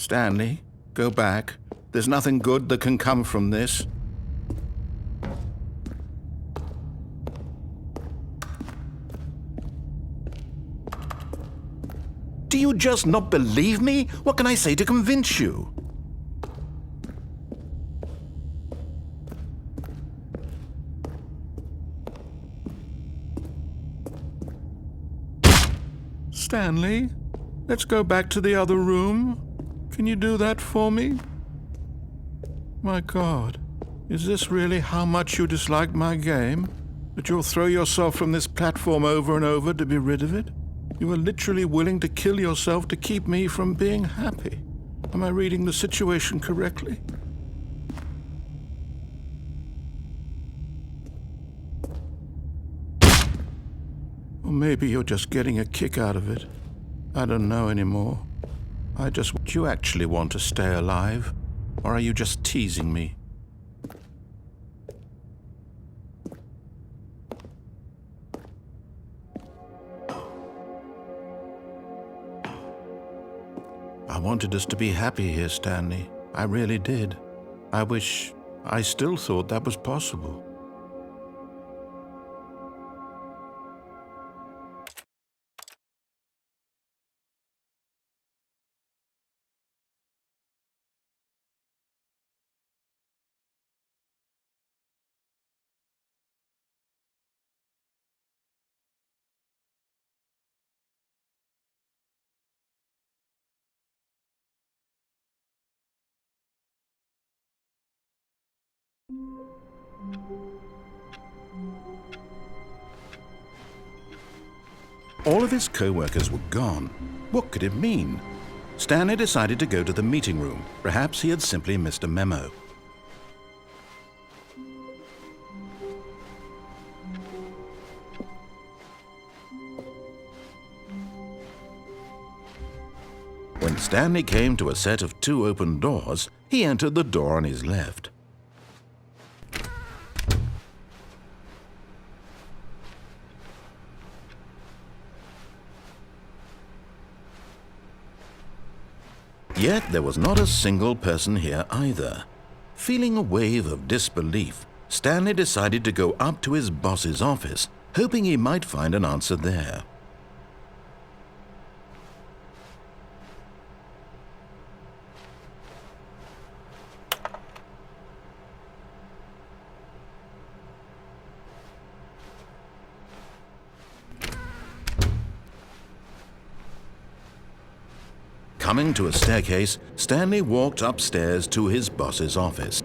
Stanley, go back. There's nothing good that can come from this. Do you just not believe me? What can I say to convince you? Stanley, let's go back to the other room. Can you do that for me? My God, is this really how much you dislike my game? That you'll throw yourself from this platform over and over to be rid of it? You are literally willing to kill yourself to keep me from being happy. Am I reading the situation correctly? Or maybe you're just getting a kick out of it. I don't know anymore. Do you actually want to stay alive? Or are you just teasing me? I wanted us to be happy here, Stanley. I really did. I still thought that was possible. All of his co-workers were gone. What could it mean? Stanley decided to go to the meeting room. Perhaps he had simply missed a memo. When Stanley came to a set of 2 open doors, he entered the door on his left. Yet there was not a single person here either. Feeling a wave of disbelief, Stanley decided to go up to his boss's office, hoping he might find an answer there. Coming to a staircase, Stanley walked upstairs to his boss's office.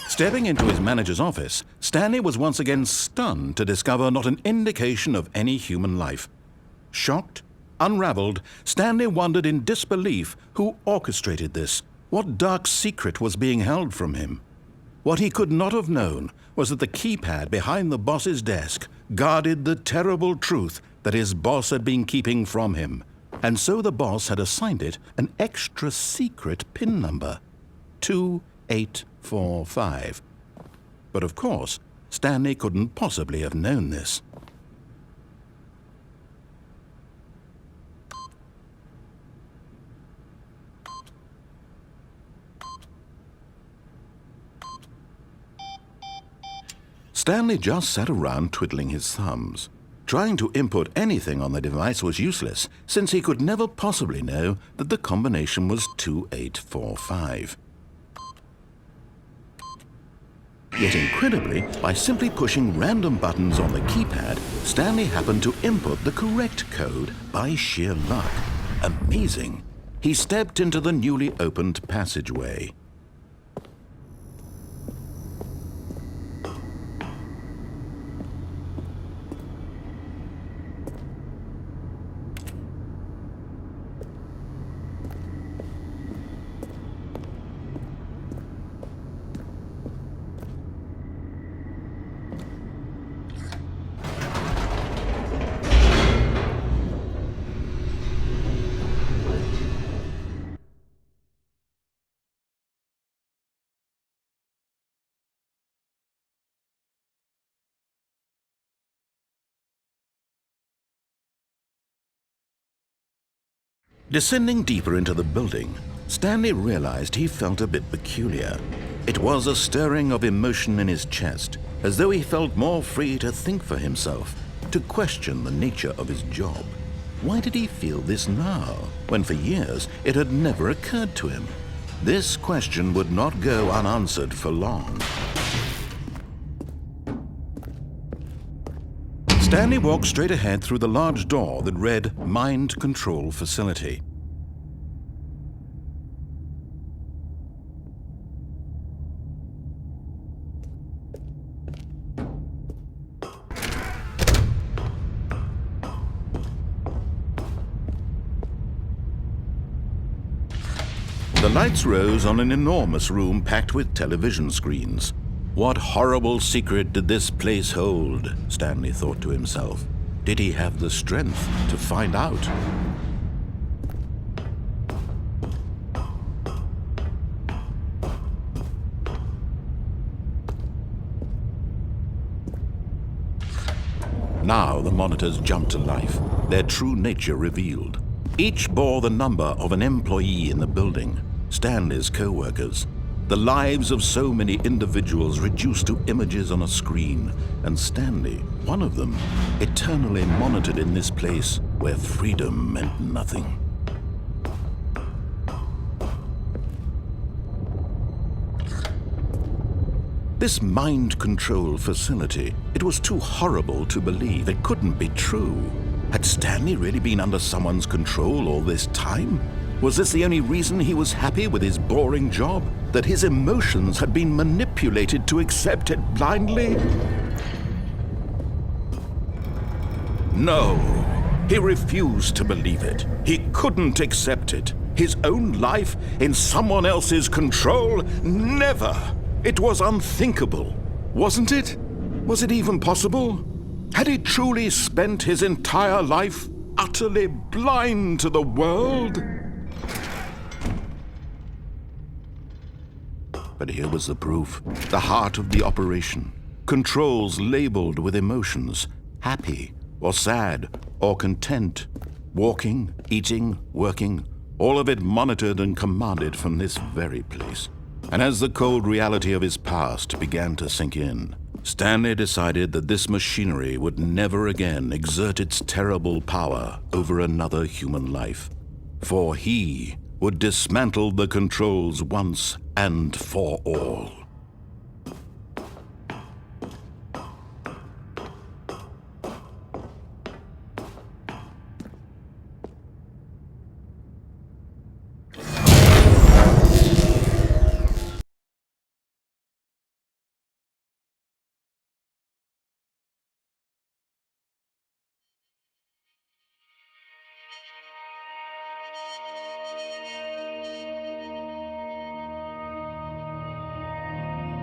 Stepping into his manager's office, Stanley was once again stunned to discover not an indication of any human life. Shocked, unraveled, Stanley wondered in disbelief who orchestrated this. What dark secret was being held from him? What he could not have known was that the keypad behind the boss's desk guarded the terrible truth that his boss had been keeping from him. And so the boss had assigned it an extra secret PIN number, 2845. But of course, Stanley couldn't possibly have known this. Stanley just sat around twiddling his thumbs. Trying to input anything on the device was useless, since he could never possibly know that the combination was 2845. Yet incredibly, by simply pushing random buttons on the keypad, Stanley happened to input the correct code by sheer luck. Amazing! He stepped into the newly opened passageway. Descending deeper into the building, Stanley realized he felt a bit peculiar. It was a stirring of emotion in his chest, as though he felt more free to think for himself, to question the nature of his job. Why did he feel this now, when for years it had never occurred to him? This question would not go unanswered for long. Stanley walked straight ahead through the large door that read Mind Control Facility. The lights rose on an enormous room packed with television screens. What horrible secret did this place hold? Stanley thought to himself. Did he have the strength to find out? Now the monitors jumped to life, their true nature revealed. Each bore the number of an employee in the building, Stanley's co-workers. The lives of so many individuals reduced to images on a screen, and Stanley, one of them, eternally monitored in this place where freedom meant nothing. This mind control facility, it was too horrible to believe. It couldn't be true. Had Stanley really been under someone's control all this time? Was this the only reason he was happy with his boring job? That his emotions had been manipulated to accept it blindly? No, he refused to believe it. He couldn't accept it. His own life in someone else's control? Never! It was unthinkable, wasn't it? Was it even possible? Had he truly spent his entire life utterly blind to the world? But here was the proof, the heart of the operation. Controls labeled with emotions, happy or sad or content. Walking, eating, working, all of it monitored and commanded from this very place. And as the cold reality of his past began to sink in, Stanley decided that this machinery would never again exert its terrible power over another human life. For he would dismantle the controls once and for all.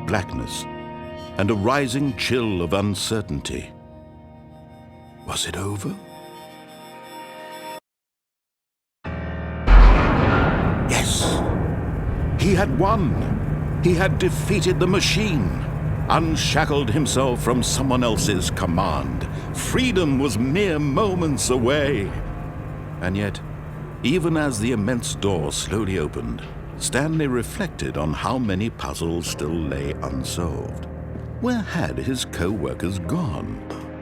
Blackness, and a rising chill of uncertainty. Was it over? Yes! He had won! He had defeated the machine, unshackled himself from someone else's command. Freedom was mere moments away. And yet, even as the immense door slowly opened, Stanley reflected on how many puzzles still lay unsolved. Where had his co-workers gone?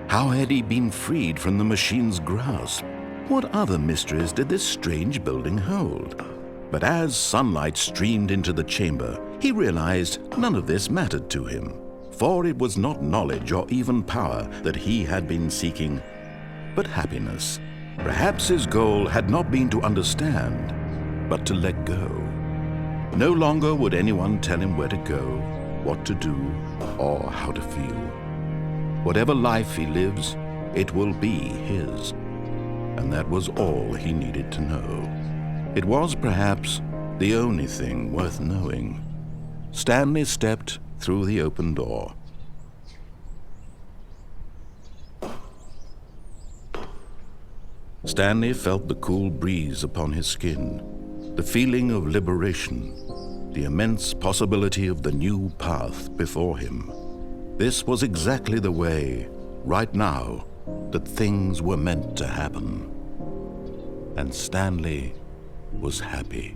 How had he been freed from the machine's grasp? What other mysteries did this strange building hold? But as sunlight streamed into the chamber, he realized none of this mattered to him, for it was not knowledge or even power that he had been seeking, but happiness. Perhaps his goal had not been to understand, but to let go. No longer would anyone tell him where to go, what to do, or how to feel. Whatever life he lives, it will be his. And that was all he needed to know. It was perhaps the only thing worth knowing. Stanley stepped through the open door. Stanley felt the cool breeze upon his skin, the feeling of liberation, the immense possibility of the new path before him. This was exactly the way, right now, that things were meant to happen. And Stanley was happy.